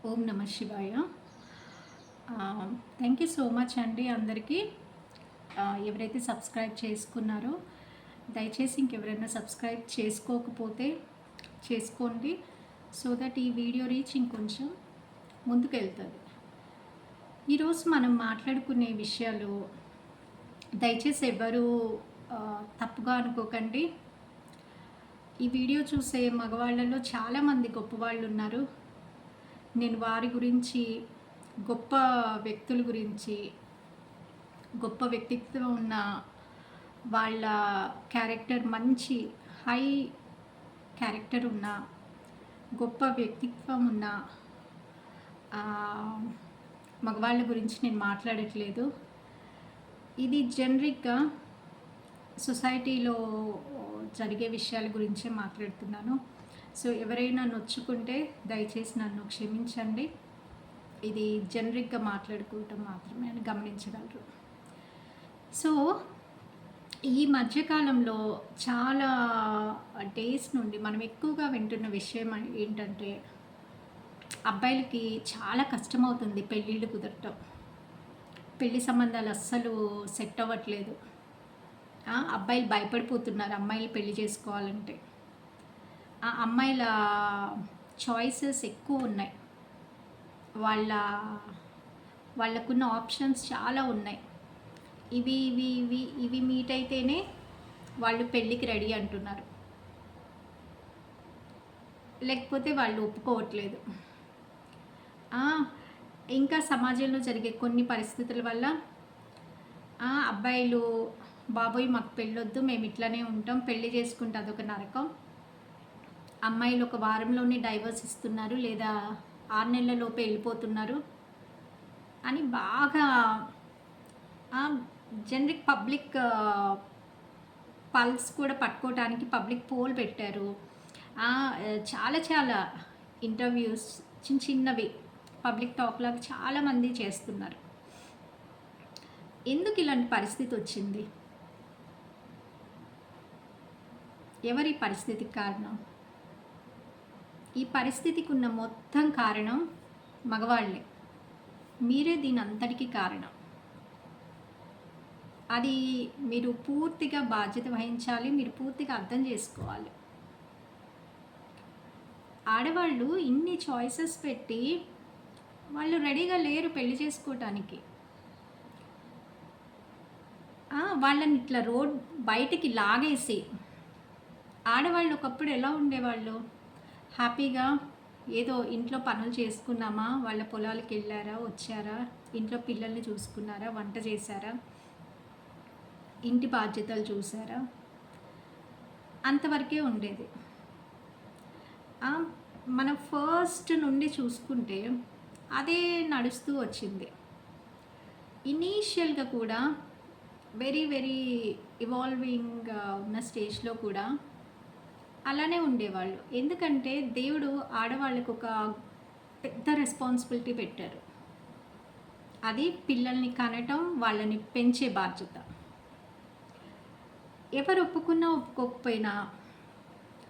ఓం నమ శివాయ. Thank you so much అండి అందరికీ. ఎవరైతే సబ్స్క్రైబ్ చేసుకున్నారో దయచేసి ఇంకెవరైనా సబ్స్క్రైబ్ చేసుకోకపోతే చేసుకోండి. సో దట్ ఈ వీడియో రీచ్ ఇంకొంచెం ముందుకెళ్తుంది. ఈరోజు మనం మాట్లాడుకునే విషయాలు దయచేసి ఎవరు తప్పుగా అనుకోకండి. ఈ వీడియో చూసే మగవాళ్ళలో చాలామంది గొప్పవాళ్ళు ఉన్నారు. నేను వారి గురించి, గొప్ప వ్యక్తుల గురించి, గొప్ప వ్యక్తిత్వం ఉన్న వాళ్ళ క్యారెక్టర్, మంచి హై క్యారెక్టర్ ఉన్న, గొప్ప వ్యక్తిత్వం ఉన్న మగవాళ్ళ గురించి నేను మాట్లాడట్లేదు. ఇది జనరిక్గా సొసైటీలో జరిగే విషయాల గురించే మాట్లాడుతున్నాను. సో ఎవరైనా నొచ్చుకుంటే దయచేసి నన్ను క్షమించండి. ఇది జనరిక్గా మాట్లాడుకోవటం మాత్రమే అని గమనించగలరు. సో ఈ మధ్యకాలంలో చాలా డేస్ నుండి మనం ఎక్కువగా వింటున్న విషయం ఏంటంటే, అబ్బాయిలకి చాలా కష్టమవుతుంది పెళ్ళిళ్ళు కుదరటం. పెళ్లి సంబంధాలు అస్సలు సెట్ అవ్వట్లేదు. అబ్బాయిలు భయపడిపోతున్నారు అమ్మాయిలు పెళ్లి చేసుకోవాలంటే. అమ్మాయిల చాయిసెస్ ఎక్కువ ఉన్నాయి. వాళ్ళకున్న ఆప్షన్స్ చాలా ఉన్నాయి. ఇవి ఇవి ఇవి ఇవి మీట్ అయితేనే వాళ్ళు పెళ్ళికి రెడీ అంటున్నారు, లేకపోతే వాళ్ళు ఒప్పుకోవట్లేదు. ఇంకా సమాజంలో జరిగే కొన్ని పరిస్థితుల వల్ల అబ్బాయిలు బాబోయ్ మాకు పెళ్ళొద్దు, మేము ఇట్లానే ఉంటాం, పెళ్లి చేసుకుంటే అదొక నరకం, అమ్మాయిలు ఒక వారంలోనే డైవర్స్ ఇస్తున్నారు లేదా 6 నెలలలోపే వెళ్ళిపోతున్నారు అని బాగా జనరిక్ పబ్లిక్ పల్స్ కూడా పట్టుకోవడానికి పబ్లిక్ పోల్ పెట్టారు. చాలా చాలా ఇంటర్వ్యూస్ చిన్నవి పబ్లిక్ టాక్ లాగా చాలామంది చేస్తున్నారు. ఎందుకు ఇలాంటి పరిస్థితి వచ్చింది? ఎవరి పరిస్థితికి కారణం? ఈ పరిస్థితికి ఉన్న మొత్తం కారణం మగవాళ్ళే. మీరే దీని అంతటికీ కారణం. అది మీరు పూర్తిగా బాధ్యత వహించాలి, మీరు పూర్తిగా అర్థం చేసుకోవాలి. ఆడవాళ్ళు ఇన్ని చాయిసెస్ పెట్టి వాళ్ళు రెడీగా లేరు పెళ్లి చేసుకోవటానికి. వాళ్ళని ఇట్లా రోడ్ బయటికి లాగేసి, ఆడవాళ్ళు ఒకప్పుడు ఎలా ఉండేవాళ్ళు? హ్యాపీగా ఏదో ఇంట్లో పనులు చేసుకున్నామా, వాళ్ళ పొలాలకు వెళ్ళారా, వచ్చారా, ఇంట్లో పిల్లల్ని చూసుకున్నారా, వంట చేశారా, ఇంటి బాధ్యతలు చూసారా, అంతవరకే ఉండేది. మనం ఫస్ట్ నుండి చూసుకుంటే అదే నడుస్తూ వచ్చింది. ఇనీషియల్గా కూడా వెరీ వెరీ ఇవాల్వింగ్ ఉన్న స్టేజ్లో కూడా అలానే ఉండేవాళ్ళు. ఎందుకంటే దేవుడు ఆడవాళ్ళకు ఒక పెద్ద రెస్పాన్సిబిలిటీ పెట్టారు. అది పిల్లల్ని కనటం, వాళ్ళని పెంచే బాధ్యత. ఎవరు ఒప్పుకున్నా ఒప్పుకోకపోయినా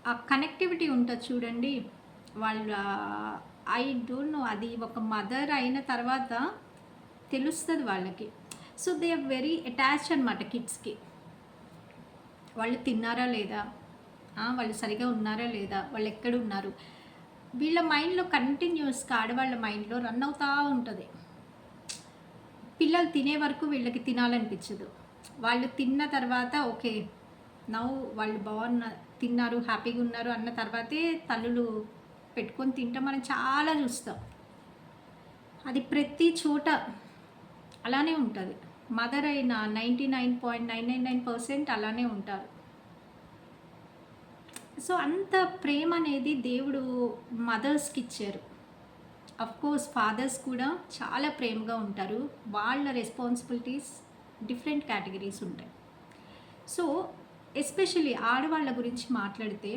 ఆ కనెక్టివిటీ ఉంటుంది చూడండి. వాళ్ళ ఐ డోంట్ నో, అది ఒక మదర్ అయిన తర్వాత తెలుస్తుంది వాళ్ళకి. So they are very attach అనమాట కిడ్స్కి. వాళ్ళు తిన్నారా లేదా, వాళ్ళు సరిగా ఉన్నారా లేదా, వాళ్ళు ఎక్కడ ఉన్నారు, వీళ్ళ మైండ్లో కంటిన్యూస్గా ఆడవాళ్ళ మైండ్లో రన్ అవుతూ ఉంటుంది. పిల్లలు తినే వరకు వీళ్ళకి తినాలనిపించదు. వాళ్ళు తిన్న తర్వాత ఓకే నౌ వాళ్ళు తిన్నారు, హ్యాపీగా ఉన్నారు అన్న తర్వాతే తల్లులు పెట్టుకొని తింటాం మనం చాలా చూస్తాం. అది ప్రతి చోట అలానే ఉంటుంది. మదర్ అయిన 99.999% అలానే ఉంటారు. సో అంత ప్రేమ అనేది దేవుడు మదర్స్కి ఇచ్చారు. కోర్స్ ఫాదర్స్ కూడా చాలా ప్రేమగా ఉంటారు. వాళ్ళ రెస్పాన్సిబిలిటీస్ డిఫరెంట్ కేటగిరీస్ ఉంటాయి. సో ఎస్పెషల్లీ ఆడవాళ్ళ గురించి మాట్లాడితే,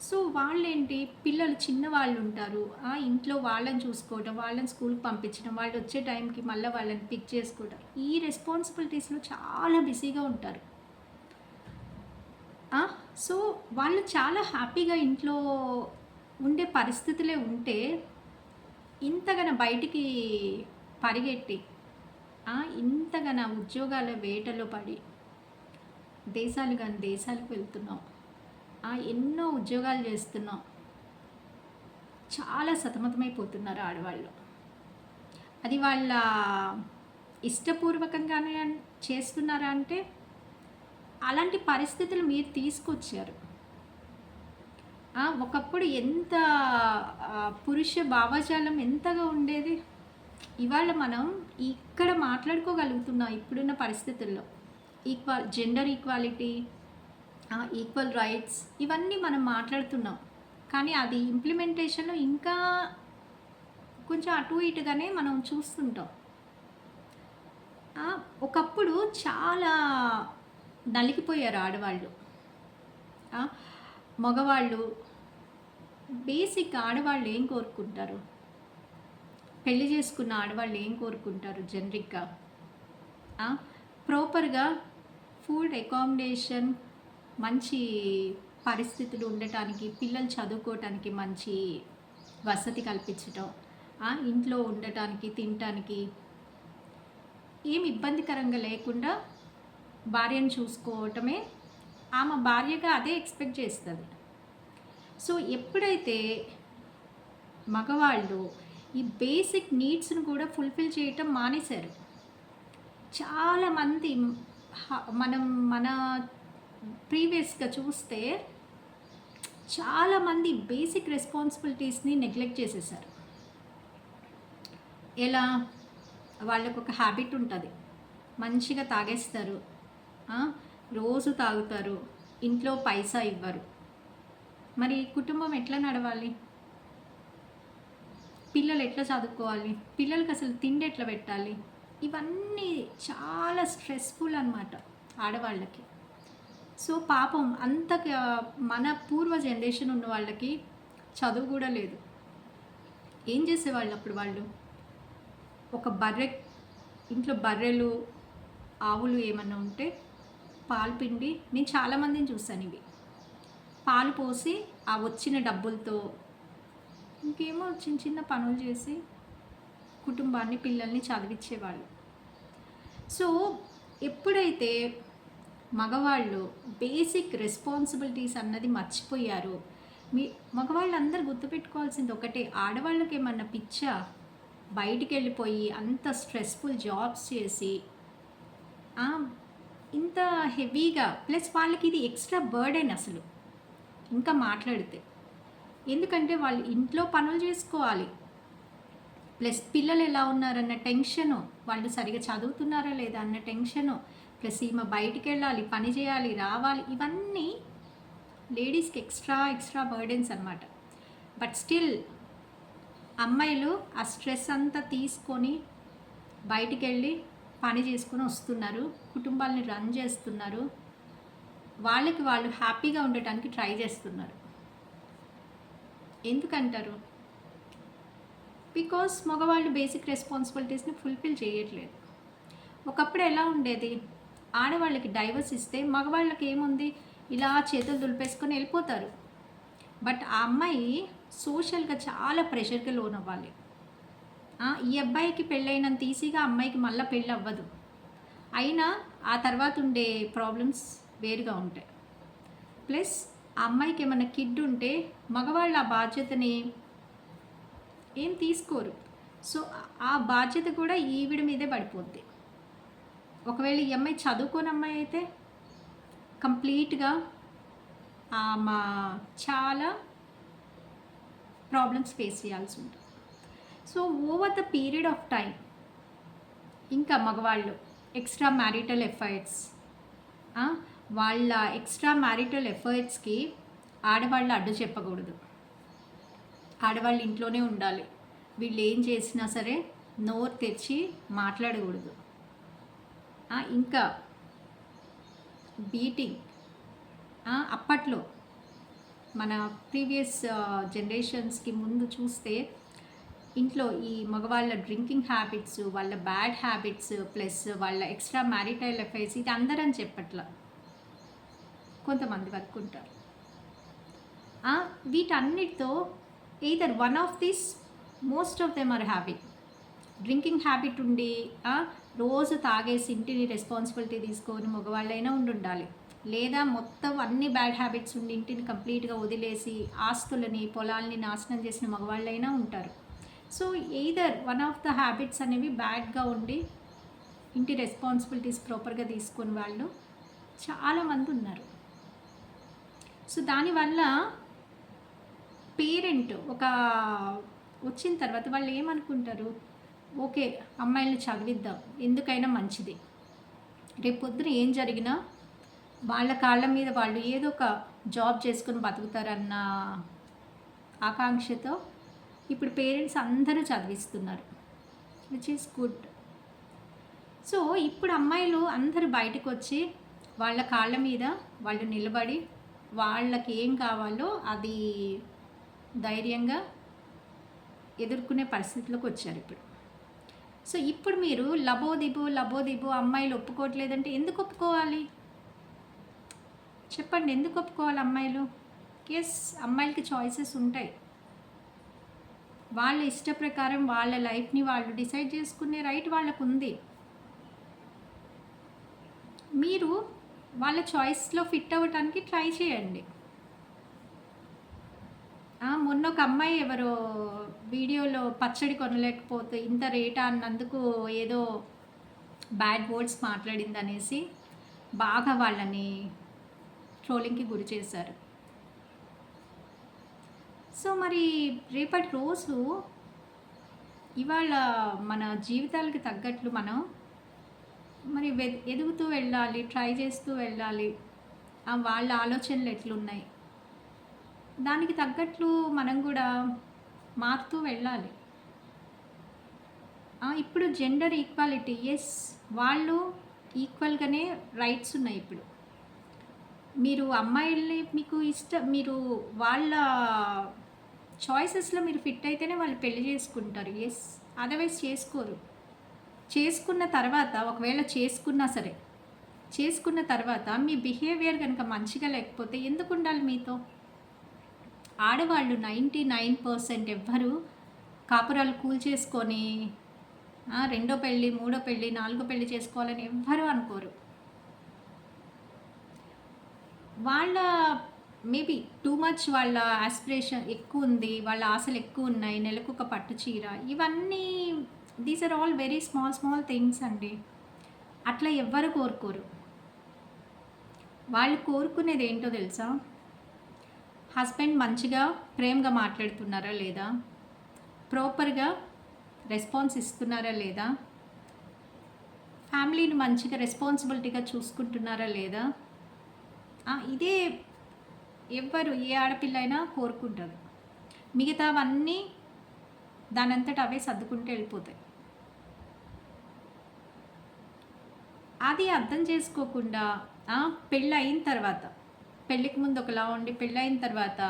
సో వాళ్ళేంటి, పిల్లలు చిన్నవాళ్ళు ఉంటారు, ఇంట్లో వాళ్ళని చూసుకోవడం, వాళ్ళని స్కూల్కి పంపించడం, వాళ్ళు వచ్చే టైంకి మళ్ళీ వాళ్ళని పిక్ చేసుకోవడం, ఈ రెస్పాన్సిబిలిటీస్లో చాలా బిజీగా ఉంటారు. సో వాళ్ళు చాలా హ్యాపీగా ఇంట్లో ఉండే పరిస్థితులే ఉంటే ఇంతగన బయటికి పరిగెట్టి ఇంతగన ఉద్యోగాల వేటలో పడి దేశాలు గాని దేశాలకు వెళ్తున్నాం. ఎన్నో ఉద్యోగాలు చేస్తున్నాం. చాలా సతమతమైపోతున్నారు ఆడవాళ్ళు. అది వాళ్ళ ఇష్టపూర్వకంగానే చేస్తున్నారా అంటే, అలాంటి పరిస్థితులు మీరు తీసుకొచ్చారు. ఒకప్పుడు ఎంత పురుష భావజాలం ఎంతగా ఉండేది. ఇవాళ మనం ఇక్కడ మాట్లాడుకోగలుగుతున్నాం ఇప్పుడున్న పరిస్థితుల్లో. జెండర్ ఈక్వాలిటీ, ఈక్వల్ రైట్స్ ఇవన్నీ మనం మాట్లాడుతున్నాం. కానీ అది ఇంప్లిమెంటేషన్‌లో ఇంకా కొంచెం అటు ఇటుగానే మనం చూస్తుంటాం. ఒకప్పుడు చాలా నలిగిపోయారు ఆడవాళ్ళు. మగవాళ్ళు బేసిక్ ఆడవాళ్ళు ఏం కోరుకుంటారు? పెళ్లి చేసుకున్న ఆడవాళ్ళు ఏం కోరుకుంటారు జనరిక్‌గా? ప్రాపర్‌గా ఫుడ్, అకామిడేషన్, మంచి పరిస్థితులు ఉండటానికి, పిల్లలు చదువుకోవటానికి మంచి వసతి కల్పించటం, ఇంట్లో ఉండటానికి, తినటానికి ఏమి ఇబ్బందికరంగా లేకుండా భార్యను చూసుకోవటమే ఆమె భార్యగా అదే ఎక్స్పెక్ట్ చేస్తుంది. సో ఎప్పుడైతే మగవాళ్ళు ఈ బేసిక్ నీడ్స్‌ను కూడా ఫుల్ఫిల్ చేయటం మానేశారు. చాలామంది మన ప్రీవియస్‌గా చూస్తే చాలామంది బేసిక్ రెస్పాన్సిబిలిటీస్‌ని నెగ్లెక్ట్ చేసేసారు. ఎలా? వాళ్ళకొక హ్యాబిట్ ఉంటుంది. మంచిగా తాగేస్తారు, రోజు తాగుతారు, ఇంట్లో పైసా ఇవ్వరు. మరి కుటుంబం ఎట్లా నడవాలి? పిల్లలు ఎట్లా చదువుకోవాలి? పిల్లలకి అసలు తిండి ఎట్లా పెట్టాలి? ఇవన్నీ చాలా స్ట్రెస్ఫుల్ అన్నమాట ఆడవాళ్ళకి. సో పాపం అంత మన పూర్వ జనరేషన్ ఉన్న వాళ్ళకి చదువు కూడా లేదు. ఏం చేసేవాళ్ళు అప్పుడు వాళ్ళు? ఒక ఇంట్లో బర్రెలు, ఆవులు ఏమన్నా ఉంటే పాలు పిండి, నేను చాలామందిని చూసాను ఇవి. పాలు పోసి ఆ వచ్చిన డబ్బులతో ఇంకేమో చిన్న చిన్న పనులు చేసి కుటుంబాన్ని, పిల్లల్ని చదివించేవాళ్ళు. సో ఎప్పుడైతే మగవాళ్ళు బేసిక్ రెస్పాన్సిబిలిటీస్ అన్నది మర్చిపోయారో, మగవాళ్ళందరూ గుర్తుపెట్టుకోవాల్సింది ఒకటే, ఆడవాళ్ళకి ఏమన్నా పిచ్చా? బయటికి వెళ్ళిపోయి అంత స్ట్రెస్ఫుల్ జాబ్స్ చేసి ఇంత హెవీగా, ప్లస్ వాళ్ళకి ఇది ఎక్స్ట్రా బర్డెన్ అసలు ఇంకా మాట్లాడితే. ఎందుకంటే వాళ్ళు ఇంట్లో పనులు చేసుకోవాలి, ప్లస్ పిల్లలు ఎలా ఉన్నారన్న టెన్షను, వాళ్ళు సరిగా చదువుతున్నారా లేదా అన్న టెన్షను, ప్లస్ ఈమె బయటికి వెళ్ళాలి, పని చేయాలి, రావాలి, ఇవన్నీ లేడీస్కి ఎక్స్ట్రా బర్డెన్స్ అన్నమాట. బట్ స్టిల్ అమ్మాయిలు ఆ స్ట్రెస్ అంతా తీసుకొని బయటికి వెళ్ళి పని చేసుకొని వస్తున్నారు, కుటుంబాలని రన్ చేస్తున్నారు, వాళ్ళకి వాళ్ళు హ్యాపీగా ఉండటానికి ట్రై చేస్తున్నారు. ఎందుకంటారు? బికాస్ మగవాళ్ళు బేసిక్ రెస్పాన్సిబిలిటీస్ని ఫుల్ఫిల్ చేయట్లేదు. ఒకప్పుడు ఎలా ఉండేది? ఆడవాళ్ళకి డైవర్స్ ఇస్తే మగవాళ్ళకి ఏముంది, ఇలా చేతులు దులిపేసుకొని వెళ్ళిపోతారు. బట్ ఆ అమ్మాయి సోషల్గా చాలా ప్రెషర్కి లోన్ అవ్వాలి. ఈ అబ్బాయికి పెళ్ళైనంత ఈజీగా అమ్మాయికి మళ్ళీ పెళ్ళి అవ్వదు. అయినా ఆ తర్వాత ఉండే ప్రాబ్లమ్స్ వేరుగా ఉంటాయి. ప్లస్ ఆ అమ్మాయికి ఏమైనా కిడ్ ఉంటే మగవాళ్ళు ఆ బాధ్యతని ఏం తీసుకోరు. సో ఆ బాధ్యత కూడా ఈవిడ మీదే పడిపోద్ది. ఒకవేళ ఈ అమ్మాయి చదువుకోని అమ్మాయి అయితే కంప్లీట్గా మా చాలా ప్రాబ్లమ్స్ ఫేస్ చేయాల్సి ఉంటుంది. So over the period of time ఇంకా మగవాళ్ళు ఎక్స్ట్రా మ్యారిటల్ ఎఫర్ట్స్, వాళ్ళ ఎక్స్ట్రా మ్యారిటల్ ఎఫర్ట్స్కి ఆడవాళ్ళు అడ్డు చెప్పకూడదు. ఆడవాళ్ళు ఇంట్లోనే ఉండాలి, వీళ్ళు ఏం చేసినా సరే నోరు తెచ్చి మాట్లాడకూడదు. ఇంకా బీటింగ్, అప్పట్లో మన ప్రీవియస్ జనరేషన్స్కి ముందు చూస్తే ఇంట్లో ఈ మగవాళ్ళ డ్రింకింగ్ హ్యాబిట్స్, వాళ్ళ బ్యాడ్ హ్యాబిట్స్, ప్లస్ వాళ్ళ ఎక్స్ట్రా మ్యారిటల్ అఫైర్స్, ఇది అందరని చెప్పట్ల, కొంతమంది వరకు ఉంటారు. వీటన్నిటితో either one of this most of them are having. Drinking habit ఉండి రోజు తాగేసి ఇంటిని రెస్పాన్సిబిలిటీ తీసుకొని మగవాళ్ళైనా ఉండాలి. లేదా మొత్తం అన్ని బ్యాడ్ హ్యాబిట్స్ ఉండి ఇంటిని కంప్లీట్గా వదిలేసి ఆస్తులని పొలాల్ని నాశనం చేసిన మగవాళ్ళైనా ఉంటారు. So either one of the habits అనేవి బ్యాడ్గా ఉండి ఇంటి రెస్పాన్సిబిలిటీస్ ప్రాపర్గా తీసుకుని వాళ్ళు చాలామంది ఉన్నారు. సో దానివల్ల పేరెంట్ ఒక వచ్చిన తర్వాత వాళ్ళు ఏమనుకుంటారు, ఓకే అమ్మాయిల్ని చదివిద్దాం ఎందుకైనా మంచిది, రేపు పొద్దున ఏం జరిగినా వాళ్ళ కాళ్ళ మీద వాళ్ళు ఏదో ఒక జాబ్ చేసుకుని బతుకుతారన్న ఆకాంక్షతో ఇప్పుడు పేరెంట్స్ అందరూ చదివిస్తున్నారు, విచ్ ఈస్ గుడ్. సో ఇప్పుడు అమ్మాయిలు అందరూ బయటకు వచ్చి వాళ్ళ కాళ్ళ మీద వాళ్ళు నిలబడి వాళ్ళకి ఏం కావాలో అది ధైర్యంగా ఎదుర్కొనే పరిస్థితిలోకి వచ్చారు ఇప్పుడు. సో ఇప్పుడు మీరు లబోదిబో అమ్మాయిలు ఒప్పుకోవట్లేదంటే ఎందుకు ఒప్పుకోవాలి చెప్పండి? ఎందుకు ఒప్పుకోవాలి అమ్మాయిలు? ఎస్, అమ్మాయిలకి చాయిసెస్ ఉంటాయి. వాళ్ళ ఇష్ట ప్రకారం వాళ్ళ లైఫ్ని వాళ్ళు డిసైడ్ చేసుకునే రైట్ వాళ్ళకు ఉంది. మీరు వాళ్ళ చాయిస్లో ఫిట్ అవ్వటానికి ట్రై చేయండి. మొన్న ఒక అమ్మాయి ఎవరో వీడియోలో పచ్చడి కొనలేకపోతే ఇంత రేటా అన్నందుకు ఏదో బ్యాడ్ వర్డ్స్ మాట్లాడింది అనేసి బాగా వాళ్ళని ట్రోలింగ్కి గురి చేశారు. సో మరి రేపటి రోజు ఇవాళ మన జీవితాలకి తగ్గట్లు మనం మరి ఎదుగుతూ వెళ్ళాలి, ట్రై చేస్తూ వెళ్ళాలి. వాళ్ళ ఆలోచనలు ఎట్లున్నాయి దానికి తగ్గట్లు మనం కూడా మారుతూ వెళ్ళాలి. ఇప్పుడు జెండర్ ఈక్వాలిటీ, ఎస్ వాళ్ళు ఈక్వల్గానే రైట్స్ ఉన్నాయి. ఇప్పుడు మీరు అమ్మాయిల్ని మీకు మీరు వాళ్ళ చాయిసెస్లో మీరు ఫిట్ అయితేనే వాళ్ళు పెళ్లి చేసుకుంటారు. ఎస్, అదర్వైజ్ చేసుకోరు. చేసుకున్న తర్వాత ఒకవేళ చేసుకున్నా సరే చేసుకున్న తర్వాత మీ బిహేవియర్ కనుక మంచిగా లేకపోతే ఎందుకు ఉండాలి మీతో? ఆడవాళ్ళు 99% ఎవ్వరు కాపురాలు కూల్చేసుకొని రెండో పెళ్ళి, మూడో పెళ్ళి, నాలుగో పెళ్ళి చేసుకోవాలని ఎవ్వరూ అనుకోరు. వాళ్ళ మేబీ టూ మచ్ వాళ్ళ ఆస్పిరేషన్ ఎక్కువ ఉంది, వాళ్ళ ఆశలు ఎక్కువ ఉన్నాయి, నెలకు ఒక పట్టు చీర, ఇవన్నీ these are all very small things అండి. అట్లా ఎవ్వరు కోరుకోరు. వాళ్ళు కోరుకునేది ఏంటో తెలుసా? హస్బెండ్ మంచిగా ప్రేమగా మాట్లాడుతున్నారా లేదా, ప్రాపర్గా రెస్పాన్స్ ఇస్తున్నారా లేదా, ఫ్యామిలీని మంచిగా రెస్పాన్సిబిలిటీగా చూసుకుంటున్నారా లేదా, ఇదే ఎవ్వరు ఏ ఆడపిల్ల అయినా కోరుకుంటారు. మిగతావన్నీ దానంతట అవే సర్దుకుంటూ వెళ్ళిపోతాయి. అది అర్థం చేసుకోకుండా పెళ్ళి అయిన తర్వాత, పెళ్ళికి ముందు ఒకలా ఉండి పెళ్ళి అయిన తర్వాత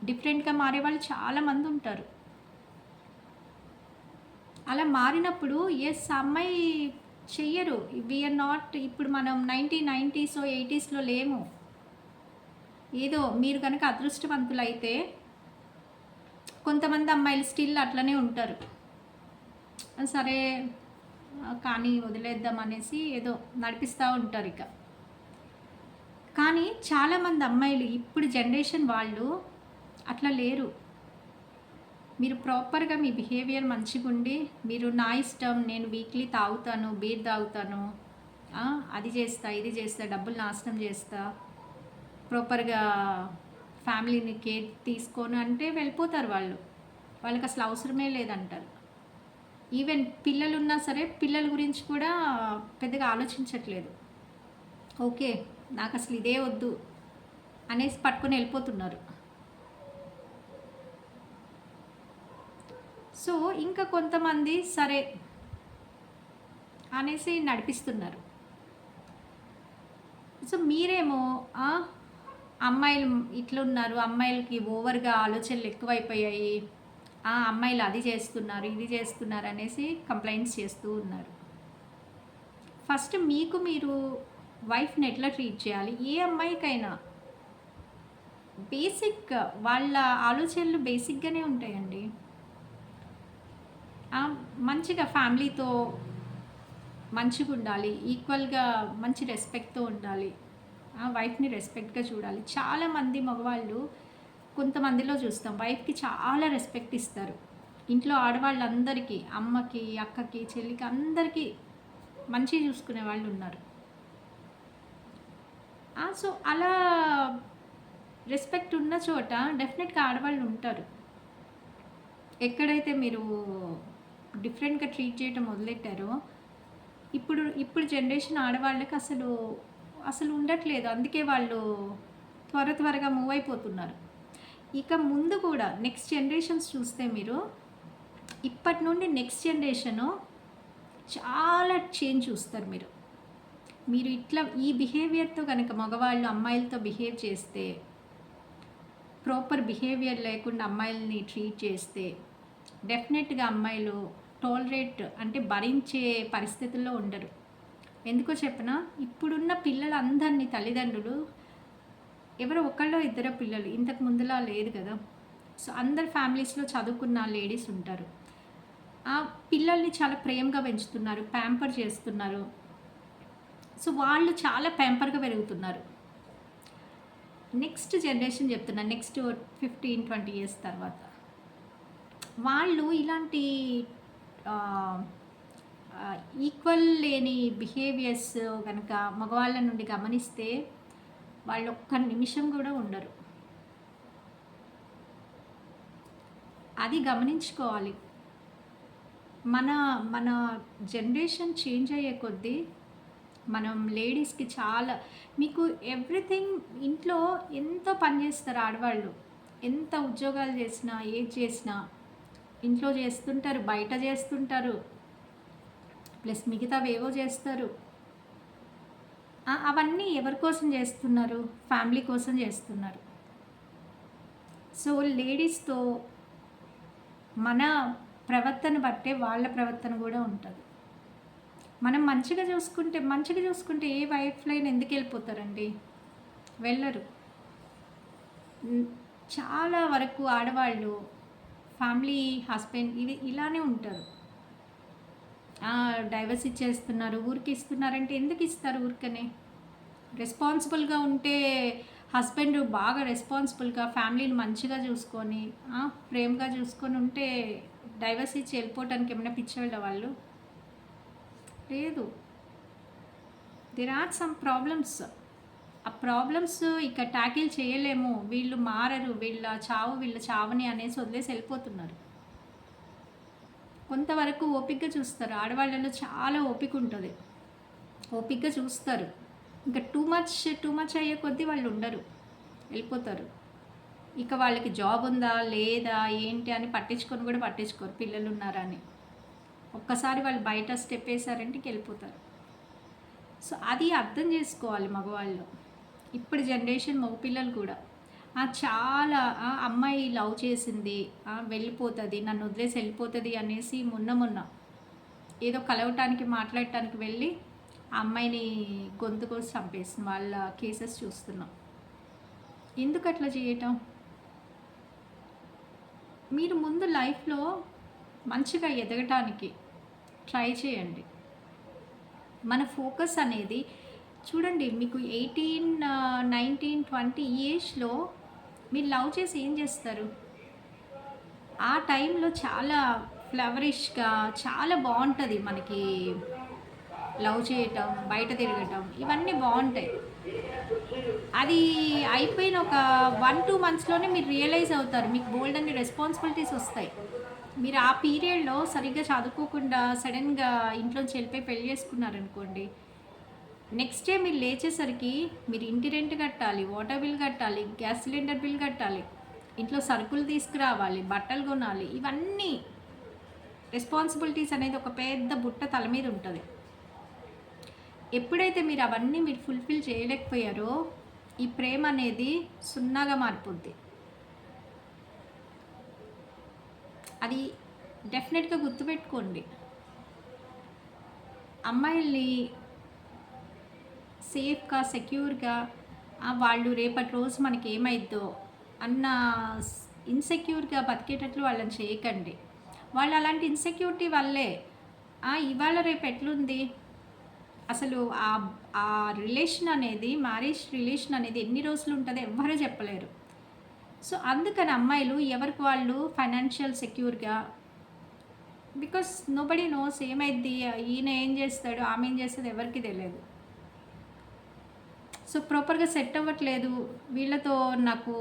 డిఫరెంట్గా మారే వాళ్ళు చాలామంది ఉంటారు. అలా మారినప్పుడు ఎస్ అమ్మాయి చెయ్యరు. వీఆర్ నాట్, ఇప్పుడు మనం 1990s 80sలో లేము. ఏదో మీరు కనుక అదృష్టవంతులు అయితే కొంతమంది అమ్మాయిలు స్టిల్ అట్లనే ఉంటారు. సరే కానీ వదిలేద్దాం అనేసి ఏదో నడిపిస్తూ ఉంటారు ఇక. కానీ చాలామంది అమ్మాయిలు ఇప్పుడు జనరేషన్ వాళ్ళు అట్లా లేరు. మీరు ప్రాపర్గా మీ బిహేవియర్ మంచిగా ఉండి, మీరు నా ఇష్టం, నేను వీక్లీ తాగుతాను, బీర్ తాగుతాను, అది చేస్తా, ఇది చేస్తా, డబ్బులు నాశనం చేస్తా, ప్రాపర్గా ఫ్యామిలీని కేర్ తీసుకోను అంటే వెళ్ళిపోతారు వాళ్ళు. వాళ్ళకి అసలు అవసరమే లేదంటారు. ఈవెన్ పిల్లలు ఉన్నా సరే పిల్లల గురించి కూడా పెద్దగా ఆలోచించట్లేదు. ఓకే నాకు అసలు ఇదే వద్దు అనేసి పట్టుకొని వెళ్ళిపోతున్నారు. సో ఇంకా కొంతమంది సరే అనేసి నడిపిస్తున్నారు. సో మీరేమో అమ్మాయిలు ఇట్లున్నారు, అమ్మాయిలకి ఓవర్గా ఆలోచనలు ఎక్కువైపోయాయి, అమ్మాయిలు అది చేస్తున్నారు, ఇది చేస్తున్నారు అనేసి కంప్లైంట్స్ చేస్తూ ఉన్నారు. ఫస్ట్ మీకు మీరు వైఫ్ని ఎట్లా ట్రీట్ చేయాలి? ఏ అమ్మాయికైనా బేసిక్ వాళ్ళ ఆలోచనలు బేసిక్గానే ఉంటాయండి. మంచిగా ఫ్యామిలీతో మంచిగుండాలి. ఈక్వల్‌గా మంచి రెస్పెక్ట్‌తో ఉండాలి. వైఫ్‌ని రెస్పెక్ట్‌గా చూడాలి. చాలామంది మగవాళ్ళు కొంతమందిలో చూస్తాం. వైఫ్‌కి చాలా రెస్పెక్ట్ ఇస్తారు. ఇంట్లో ఆడవాళ్ళందరికీ అమ్మకి, అక్కకి, చెల్లికి అందరికీ మంచిగా చూసుకునే వాళ్ళున్నారు. సో, అలా రెస్పెక్ట్ ఉన్న చోట డెఫినెట్‌గా ఆడవాళ్ళు ఉంటారు. ఎక్కడైతే మీరు డిఫరెంట్‌గా ట్రీట్ చేయటం మొదలెట్టారో, ఇప్పుడు జనరేషన్ ఆడవాళ్ళకి అసలు ఉండట్లేదు. అందుకే వాళ్ళు త్వరగా మూవ్ అయిపోతున్నారు. ఇక ముందు కూడా నెక్స్ట్ జనరేషన్స్ చూస్తే మీరు, ఇప్పటి నుండి నెక్స్ట్ జనరేషను చాలా చేంజ్ చూస్తారు మీరు. మీరు ఇట్లా ఈ బిహేవియర్‌తో గనక మగవాళ్ళు అమ్మాయిలతో బిహేవ్ చేస్తే, ప్రాపర్ బిహేవియర్ లేకుండా అమ్మాయిలని ట్రీట్ చేస్తే, డెఫినెట్‌గా అమ్మాయిలు టాలరేట్ అంటే భరించే పరిస్థితుల్లో ఉండరు. ఎందుకో చెప్పనా? ఇప్పుడున్న పిల్లలందరినీ తల్లిదండ్రులు ఎవరో ఒకళ్ళో ఇద్దరో పిల్లలు, ఇంతకు ముందులా లేదు కదా! సో, అందరి ఫ్యామిలీస్‌లో చదువుకున్న లేడీస్ ఉంటారు. ఆ పిల్లల్ని చాలా ప్రేమగా పెంచుతున్నారు, ప్యాంపర్ చేస్తున్నారు. సో, వాళ్ళు చాలా ప్యాంపర్‌గా పెరుగుతున్నారు. నెక్స్ట్ జనరేషన్ చెప్తున్నా. నెక్స్ట్ 15, 20 ఇయర్స్ తర్వాత. వాళ్ళు ఇలాంటి ఆహ్, ఈక్వల్ లేని బిహేవియర్స్ గనక మగవాళ్ళ నుండి గమనిస్తే, వాళ్ళు ఒక్క నిమిషం కూడా ఉండరు. అది గమనించుకోవాలి. మన మన జనరేషన్ చేంజ్ అయ్యే కొద్దీ మనం లేడీస్‌కి చాలా మీకు ఎవ్రీథింగ్ ఇంట్లో ఎంతో పని చేస్తారు ఆడవాళ్ళు. ఎంత ఉద్యోగాలు చేసినా, ఏది చేసినా ఇంట్లో చేస్తుంటారు, బయట చేస్తుంటారు. ప్లస్ మిగతావేవో చేస్తారు. అవన్నీ ఎవరి కోసం చేస్తున్నారు? ఫ్యామిలీ కోసం చేస్తున్నారు. సో, లేడీస్‌తో మన ప్రవర్తన బట్టే వాళ్ళ ప్రవర్తన కూడా ఉంటది. మనం మంచిగా చూసుకుంటే ఏ వైఫ్‌లైనా ఎందుకెళ్ళిపోతారండి? వెళ్ళరు. హ్మ్. చాలా వరకు ఆడవాళ్ళు ఫ్యామిలీ, హస్బెండ్ ఇలానే ఉంటారు. డైవర్స్ ఇచ్చేస్తున్నారు, ఊరికే ఇస్తున్నారంటే ఎందుకు ఇస్తారు ఊరికనే? రెస్పాన్సిబుల్‌గా ఉంటే హస్బెండ్ బాగా రెస్పాన్సిబుల్‌గా ఫ్యామిలీని మంచిగా చూసుకొని, ప్రేమగా చూసుకొని ఉంటే డైవర్స్ ఇచ్చి వెళ్ళిపోవటానికి ఏమైనా పిచ్చోళ్ళా వాళ్ళు? లేదు. There are some problems. ఆ ప్రాబ్లమ్స్ ఇక టాకిల్ చేయలేము. వీళ్ళు మారరు. వీళ్ళ చావని అనేసి వదిలేసి వెళ్ళిపోతున్నారు. కొంతవరకు ఓపికగా చూస్తారు. ఆడవాళ్ళలో చాలా ఓపిక ఉంటది. ఓపికగా చూస్తారు. ఇంకా టూ మచ్ అయ్యే కొద్దీ వాళ్ళు ఉండరు. వెళ్ళిపోతారు. ఇక వాళ్ళకి జాబ్ ఉందా? లేదా? ఏంటి? అని పట్టించుకొని కూడా పట్టించుకోరు. పిల్లలున్నారా అని. ఒక్కసారి వాళ్ళు బయట స్టెప్ ఏసారంటే ఇంక వెళ్ళిపోతారు. సో, అది అర్థం చేసుకోవాలి మగవాళ్ళు. ఇప్పుడు జనరేషన్ మగపిల్లలు కూడా. చాలా అమ్మాయి లవ్ చేసింది, వెళ్ళిపోతది, నన్ను వదిలేసి వెళ్ళిపోతది అనేసి మొన్న ఏదో కలవటానికి, మాట్లాడటానికి వెళ్ళి ఆ అమ్మాయిని గొంతు కోసి చంపేసిన వాళ్ళ కేసెస్ చూస్తున్నాం. ఎందుకు అట్లా చేయటం? మీరు ముందు లైఫ్‌లో మంచిగా ఎదగటానికి ట్రై చేయండి. మన ఫోకస్ అనేది చూడండి, మీకు 18, 19, 20 ఈ ఏజ్‌లో మీరు లవ్ చేసి ఏం చేస్తారు? ఆ టైంలో చాలా ఫ్లవరిష్‌గా చాలా బావుంటది మనకి. లవ్ చేయటం, బయట తిరగటం ఇవన్నీ బావుంటాయి. అది అయిపోయిన ఒక 1, 2 మంత్స్‌లోనే మీరు రియలైజ్ అవుతారు. మీకు బోలెడన్ని రెస్పాన్సిబిలిటీస్ ఒస్తాయి. మీరు ఆ పీరియడ్‌లో సరిగ్గా చదువుకోకుండా సడెన్‌గా ఇంట్లోంచి వెళ్ళిపోయి పెళ్లి చేసుకున్నారనుకోండి, నెక్స్ట్ డే మీరు లేచేసరికి మీరు ఇంటి రెంట్ కట్టాలి, వాటర్ బిల్ కట్టాలి, గ్యాస్ సిలిండర్ బిల్ కట్టాలి, ఇంట్లో సరుకులు తీసుకురావాలి, బట్టలు కొనాలి. ఇవన్నీ రెస్పాన్సిబిలిటీస్ అనేది ఒక పెద్ద బుట్ట తల మీద ఉంటది. ఎప్పుడైతే మీరు అవన్నీ ఫుల్‌ఫిల్ చేయలేకపోయారో, ఈ ప్రేమ అనేది సున్నాగా మారిపోద్ది. అది డెఫినెట్‌గా గుర్తుపెట్టుకోండి. అమ్మాయిల్ని సేఫ్‌గా, సెక్యూర్‌గా వాళ్ళు రేపటి రోజు మనకేమైద్దో అన్న ఇన్‌సెక్యూర్‌గా బతికేటట్లు వాళ్ళని చేయకండి. వాళ్ళు అలాంటి ఇన్సెక్యూరిటీ వల్లే ఇవాళ రేపు ఎట్లుంది అసలు ఆ రిలేషన్ అనేది, మ్యారేజ్ రిలేషన్ అనేది ఎన్ని రోజులు ఉంటుందో ఎవ్వరూ చెప్పలేరు. సో అందుకని అమ్మాయిలు ఎవరికి వాళ్ళు ఫైనాన్షియల్ సెక్యూర్గా, బికాస్ నోబడీ నోస్ ఏమైద్ది, ఈయన ఏం చేస్తాడు, ఆమె ఏం చేస్తుంది ఎవరికి తెలియదు. సో ప్రాపర్గా సెట్ అవ్వట్లేదు వీళ్ళతో, నాకు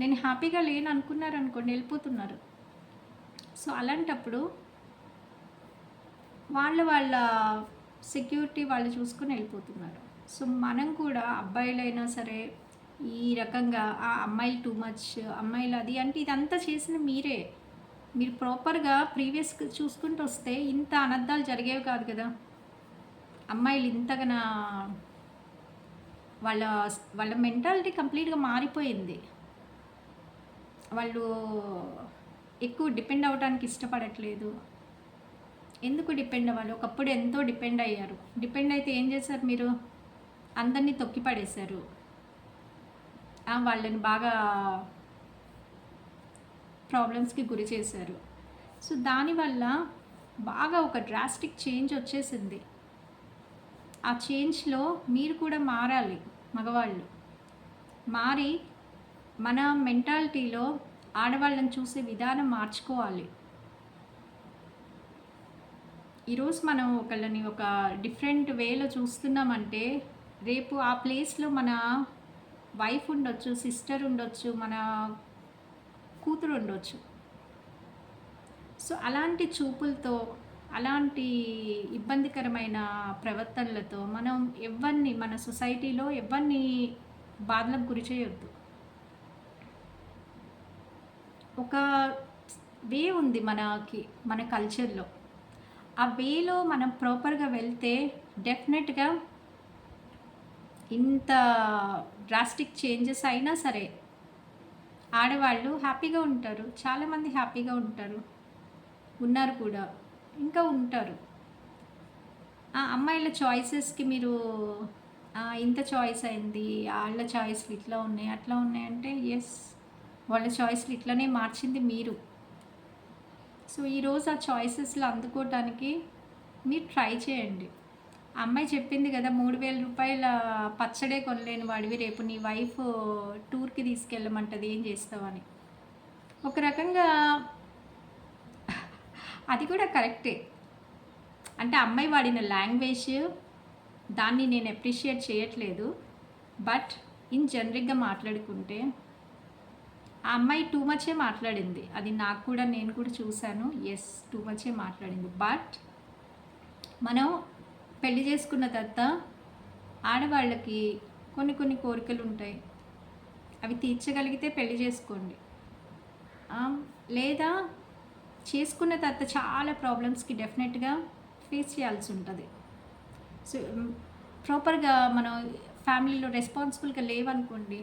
నేను హ్యాపీగా లేను అనుకున్నారనుకోండి, వెళ్ళిపోతున్నారు. సో అలాంటప్పుడు వాళ్ళ సెక్యూరిటీ వాళ్ళు చూసుకొని వెళ్ళిపోతున్నారు. సో మనం కూడా అబ్బాయిలైనా సరే ఈ రకంగా అమ్మాయిలు టూ మచ్, అమ్మాయిలు అది అంటే ఇదంతా చేసిన మీరే. మీరు ప్రాపర్గా ప్రీవియస్ చూసుకుంటూ వస్తే ఇంత అనర్థాలు జరిగేవి కాదు కదా. అమ్మాయిలు ఇంతగా వాళ్ళ వాళ్ళ మెంటాలిటీ కంప్లీట్గా మారిపోయింది. వాళ్ళు ఎక్కువ డిపెండ్ అవ్వడానికి ఇష్టపడట్లేదు. ఎందుకు డిపెండ్ అవ్వాలి? ఒకప్పుడు ఎంతో డిపెండ్ అయ్యారు. డిపెండ్ అయితే ఏం చేశారు మీరు? అందరినీ తొక్కి పడేశారు. వాళ్ళని బాగా ప్రాబ్లమ్స్కి గురి చేశారు. సో దానివల్ల బాగా ఒక డ్రాస్టిక్ చేంజ్ వచ్చేసింది. ఆ చేంజ్లో మీరు కూడా మారాలి. మగవాళ్ళు మారి మన మెంటాలిటీలో ఆడవాళ్ళని చూసే విధానం మార్చుకోవాలి. ఈరోజు మనం ఒకళ్ళని ఒక డిఫరెంట్ వేలో చూస్తున్నామంటే రేపు ఆ ప్లేస్లో మన వైఫ్ ఉండొచ్చు, సిస్టర్ ఉండొచ్చు, మన కూతురు ఉండొచ్చు. సో అలాంటి చూపులతో, అలాంటి ఇబ్బందికరమైన ప్రవర్తనలతో మనం ఎవరిని మన సొసైటీలో ఎవరిని బాధలకు గురి చేయొద్దు. ఒక వే ఉంది మనకి, మన కల్చర్లో. ఆ వేలో మనం ప్రాపర్గా వెళ్తే డెఫినెట్గా ఇంత డ్రాస్టిక్ చేంజెస్ అయినా సరే ఆడవాళ్ళు హ్యాపీగా ఉంటారు. చాలామంది హ్యాపీగా ఉంటారు, ఉన్నారు కూడా, ఇంకా ఉంటారు. అమ్మాయిల చాయిసెస్కి మీరు ఇంత చాయిస్ అయింది, వాళ్ళ చాయిస్లు ఇట్లా ఉన్నాయి, అట్లా ఉన్నాయంటే ఎస్, వాళ్ళ చాయిస్లు ఇట్లనే మార్చింది మీరు. సో ఈరోజు ఆ చాయిసెస్లో అందుకోవటానికి మీరు ట్రై చేయండి. అమ్మాయి చెప్పింది కదా, 3,000 రూపాయల పచ్చడే కొనలేని వాడివి రేపు నీ వైఫ్ టూర్కి తీసుకెళ్ళమంటది, ఏం చేస్తావని. ఒక రకంగా అది కూడా కరెక్టే. అంటే అమ్మాయి వాడిన లాంగ్వేజ్ దాన్ని నేను అప్రిషియేట్ చేయట్లేదు. బట్ ఇన్ జనరిక్గా మాట్లాడుకుంటే ఆ అమ్మాయి టూ మచే మాట్లాడింది. అది నాకు కూడా, నేను కూడా చూశాను. ఎస్, టూ మచే మాట్లాడింది. బట్ మనం పెళ్లి చేసుకున్న తర్వాత ఆడవాళ్ళకి కొన్ని కోరికలు ఉంటాయి. అవి తీర్చగలిగితే పెళ్లి చేసుకోండి. లేదా చేసుకున్న తర్వాత చాలా ప్రాబ్లమ్స్కి డెఫినెట్గా ఫేస్ చేయాల్సి ఉంటుంది. సో ప్రాపర్గా మనం ఫ్యామిలీలో రెస్పాన్సిబుల్గా లేవనుకోండి,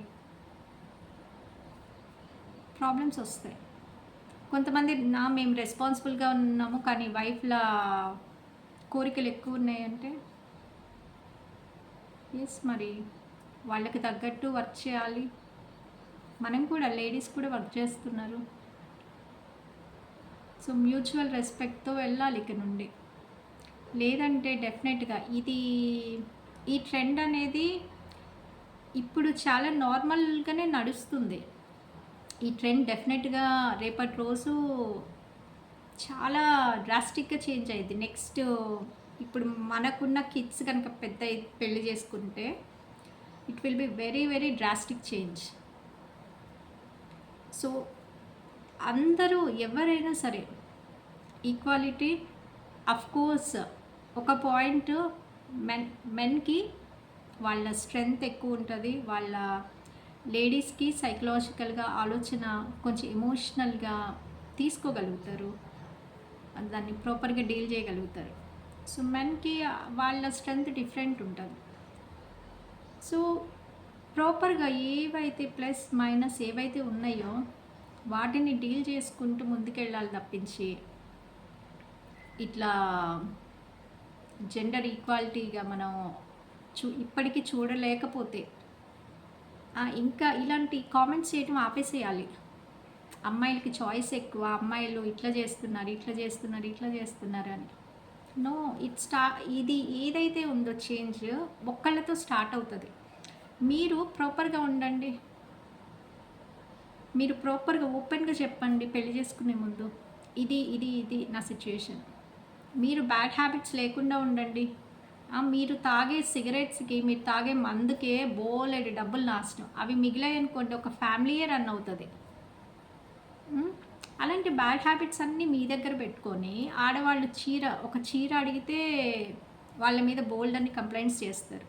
ప్రాబ్లమ్స్ వస్తాయి. కొంతమంది మేము రెస్పాన్సిబుల్గా ఉన్నాము కానీ వైఫ్ల కోరికలు ఎక్కువ ఉన్నాయంటే ఎస్, మరి వాళ్ళకి తగ్గట్టు వర్క్ చేయాలి. మనం కూడా, లేడీస్ కూడా వర్క్ చేస్తున్నారు. సో మ్యూచువల్ రెస్పెక్ట్తో వెళ్ళాలి ఇక నుండి. లేదంటే డెఫినెట్గా ఈ ట్రెండ్ అనేది ఇప్పుడు చాలా నార్మల్గానే నడుస్తుంది. ఈ ట్రెండ్ డెఫినెట్గా రేపటి రోజు చాలా డ్రాస్టిక్గా చేంజ్ అయ్యింది. నెక్స్ట్ ఇప్పుడు మనకున్న కిడ్స్ కనుక పెళ్లి చేసుకుంటే it will be very very drastic change. So అందరూ ఎవరైనా సరే ఈక్వాలిటీ, అఫ్కోర్స్ ఒక పాయింట్ మెన్కి వాళ్ళ స్ట్రెంగ్త్ ఎక్కువ ఉంటుంది, వాళ్ళ లేడీస్కి సైకలాజికల్గా ఆలోచన కొంచెం ఎమోషనల్గా తీసుకోగలుగుతారు, దాన్ని ప్రాపర్గా డీల్ చేయగలుగుతారు. సో మెన్కి వాళ్ళ స్ట్రెంగ్త్ డిఫరెంట్ ఉంటుంది. సో ప్రాపర్గా ఏవైతే ప్లస్ మైనస్ ఏవైతే ఉన్నాయో వాటిని డీల్ చేసుకుంటూ ముందుకెళ్ళాలి తప్పించి ఇట్లా జెండర్ ఈక్వాలిటీగా మనం ఇప్పటికీ చూడలేకపోతే ఇంకా ఇలాంటి కామెంట్స్ చేయడం ఆపేసేయాలి. అమ్మాయిలకి చాయిస్ ఎక్కువ, అమ్మాయిలు ఇట్లా చేస్తున్నారు, ఇట్లా చేస్తున్నారు, ఇట్లా చేస్తున్నారు అని. నో, ఇది ఏదైతే ఉందో చేంజ్ ఒక్కళ్ళతో స్టార్ట్ అవుతుంది. మీరు ప్రాపర్గా ఉండండి. మీరు ప్రాపర్గా ఓపెన్గా చెప్పండి పెళ్లి చేసుకునే ముందు, ఇది నా సిచ్యుయేషన్. మీరు బ్యాడ్ హ్యాబిట్స్ లేకుండా ఉండండి. మీరు తాగే సిగరెట్స్కి, మీరు తాగే మందుకే బోలెడు డబ్బులు నాశనం. అవి మిగిలాయి అనుకోండి, ఒక ఫ్యామిలీయే రన్ అవుతుంది. అలాంటి బ్యాడ్ హ్యాబిట్స్ అన్నీ మీ దగ్గర పెట్టుకొని ఆడవాళ్ళు ఒక చీర అడిగితే వాళ్ళ మీద బోల్డ్ అని కంప్లైంట్స్ చేస్తారు.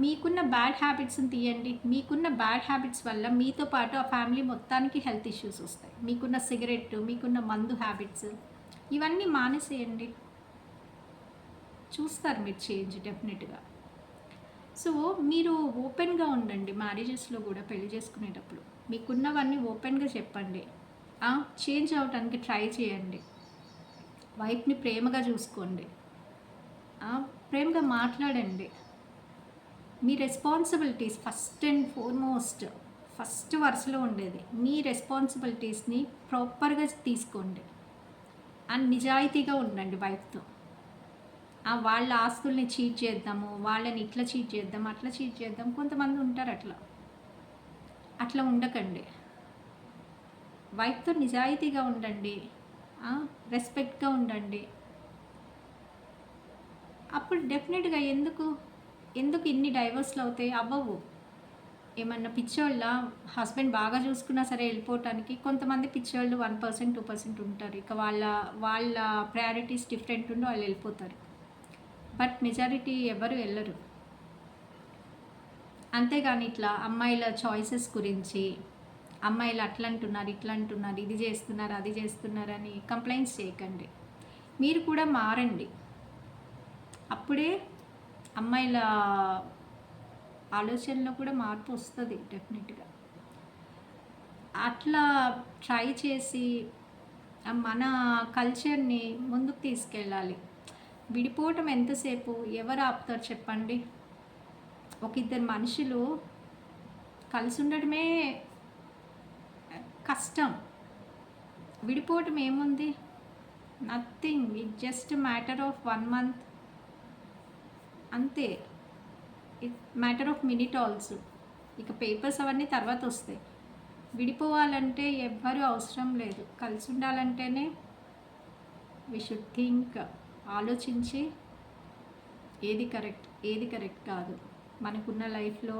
మీకున్న బ్యాడ్ హ్యాబిట్స్ని తీయండి. మీకున్న బ్యాడ్ హ్యాబిట్స్ వల్ల మీతో పాటు ఆ ఫ్యామిలీ మొత్తానికి హెల్త్ ఇష్యూస్ వస్తాయి. మీకున్న సిగరెట్, మీకున్న మందు హ్యాబిట్స్ ఇవన్నీ మానేసేయండి. చూస్తారు మీరు చేంజ్ డెఫినెట్గా. సో మీరు ఓపెన్గా ఉండండి. మ్యారేజెస్లో కూడా పెళ్లి చేసుకునేటప్పుడు మీకున్నవన్నీ ఓపెన్గా చెప్పండి. చేంజ్ అవడానికి ట్రై చేయండి. వైఫ్ని ప్రేమగా చూసుకోండి. ప్రేమగా మాట్లాడండి. మీ responsibilities first and foremost, first వరుసలో ఉండేది మీ రెస్పాన్సిబిలిటీస్ని ప్రాపర్గా తీసుకోండి. అండ్ నిజాయితీగా ఉండండి వైఫ్తో. వాళ్ళ ఆస్తుల్ని చీట్ చేద్దాము, వాళ్ళని ఇట్లా చీట్ చేద్దాం, అట్లా చీట్ చేద్దాం, కొంతమంది ఉంటారు అట్లా ఉండకండి. వైఫ్తో నిజాయితీగా ఉండండి, రెస్పెక్ట్గా ఉండండి. అప్పుడు డెఫినెట్గా ఎందుకు ఇన్ని డైవర్స్లు అవుతాయి? అవ్వవు. ఏమన్నా పిచ్చోళ్ళ హస్బెండ్ బాగా చూసుకున్నా సరే వెళ్ళిపోవటానికి. కొంతమంది పిచ్చోళ్ళు 1%, 2% ఉంటారు. ఇక వాళ్ళ ప్రయారిటీస్ డిఫరెంట్ ఉండి వాళ్ళు వెళ్ళిపోతారు. బట్ మెజారిటీ ఎవరు వెళ్ళరు. అంతేగాని ఇట్లా అమ్మాయిల చాయిసెస్ గురించి, అమ్మాయిలు అట్లా అంటున్నారు, ఇట్లా అంటున్నారు, ఇది చేస్తున్నారు, అది చేస్తున్నారు అని కంప్లైంట్స్ చేయకండి. మీరు కూడా మారండి. అప్పుడే అమ్మాయిల ఆలోచనలో కూడా మార్పు వస్తుంది డెఫినెట్గా. అట్లా ట్రై చేసి మన కల్చర్ని ముందుకు తీసుకెళ్ళాలి. విడిపోవటం ఎంతసేపు ఎవరు ఆపుతారు చెప్పండి? ఒక ఇద్దరు మనుషులు కలిసి ఉండడమే కష్టం. విడిపోవటం ఏముంది? Nothing. It just matter of 1 month అంతే. It matter of minute also. ఇక పేపర్స్ అవన్నీ తర్వాత వస్తాయి. విడిపోవాలంటే ఎవ్వరూ అవసరం లేదు. కలిసి ఉండాలంటేనే వి షుడ్ థింక్, ఆలోచించి ఏది కరెక్ట్ కాదు, మనకున్న లైఫ్లో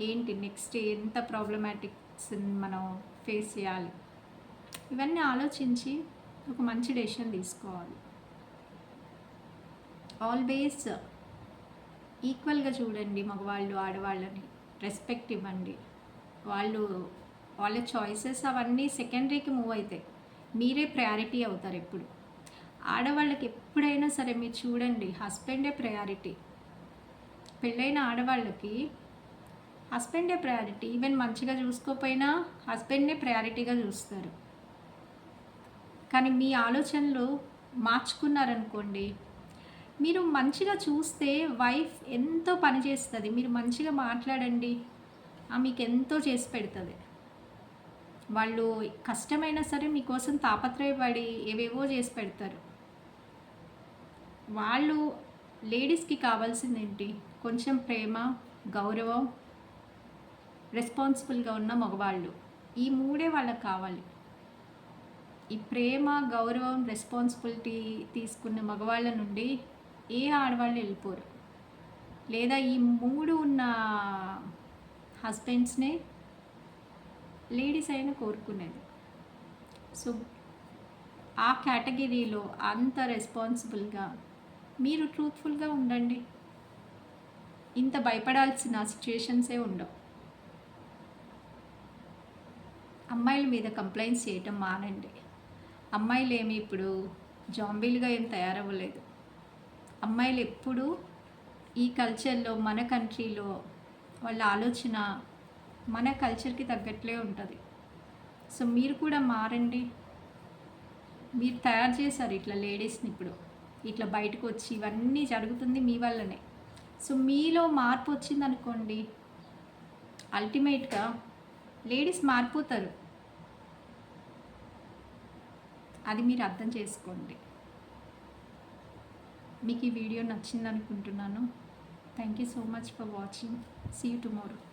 ఏంటి నెక్స్ట్, ఎంత ప్రాబ్లమాటిక్స్ మనం ఫేస్ చేయాలి, ఇవన్నీ ఆలోచించి ఒక మంచి డెసిషన్ తీసుకోవాలి. ఆల్వేస్ ఈక్వల్గా చూడండి. మగవాళ్ళు ఆడవాళ్ళని రెస్పెక్ట్ ఇవ్వండి. వాళ్ళ చాయిసెస్ అవన్నీ సెకండరీకి మూవ్ అవుతాయి. మీరే ప్రయారిటీ అవుతారు ఎప్పుడు. ఆడవాళ్ళకి ఎప్పుడైనా సరే మీరు చూడండి, హస్బెండే ప్రయారిటీ. పెళ్ళైన ఆడవాళ్ళకి హస్బెండే ప్రయారిటీ. ఈవెన్ మంచిగా చూసుకోకపోయినా హస్బెండ్నే ప్రయారిటీగా చూస్తారు. కానీ మీ ఆలోచనలు మార్చుకున్నారనుకోండి, మీరు మంచిగా చూస్తే వైఫ్ ఎంతో పని చేస్తుంది. మీరు మంచిగా మాట్లాడండి, మీకు ఎంతో చేసి పెడుతుంది. వాళ్ళు కష్టమైనా సరే మీకోసం తాపత్రయపడి ఏవేవో చేసి పెడతారు. వాళ్ళు లేడీస్కి కావాల్సింది ఏంటి? కొంచెం ప్రేమ, గౌరవం, రెస్పాన్సిబుల్గా ఉన్న మగవాళ్ళు. ఈ మూడే వాళ్ళకి కావాలి. ఈ ప్రేమ, గౌరవం, రెస్పాన్సిబిలిటీ తీసుకున్న మగవాళ్ళ నుండి ఏ ఆడవాళ్ళు వెళ్ళిపోరు. లేదా ఈ 3 ఉన్న హస్బెండ్స్నే లేడీస్ అయినా కోరుకునేది. సో ఆ కేటగిరీలో అంత రెస్పాన్సిబుల్గా మీరు ట్రూత్ఫుల్గా ఉండండి. ఇంత భయపడాల్సిన సిచ్యుయేషన్సే ఉండవు. అమ్మాయిల మీద కంప్లైంట్స్ చేయటం మానండి. అమ్మాయిలు ఏమి ఇప్పుడు జాంబీలుగా ఏం తయారవ్వలేదు. అమ్మాయిలు ఎప్పుడూ ఈ కల్చర్లో, మన కంట్రీలో వాళ్ళ ఆలోచన మన కల్చర్కి తగ్గట్లే ఉంటుంది. సో మీరు కూడా మారండి. మీరు తయారు చేశారు ఇట్లా లేడీస్ని. ఇప్పుడు ఇట్లా బయటకు వచ్చి ఇవన్నీ జరుగుతుంది మీ వల్లనే. సో మీలో మార్పు వచ్చిందనుకోండి, అల్టిమేట్గా లేడీస్ మారిపోతారు. అది మీరు అర్థం చేసుకోండి. మీకు ఈ వీడియో నచ్చిందనుకుంటున్నాను. Thank you so much for watching. See you tomorrow.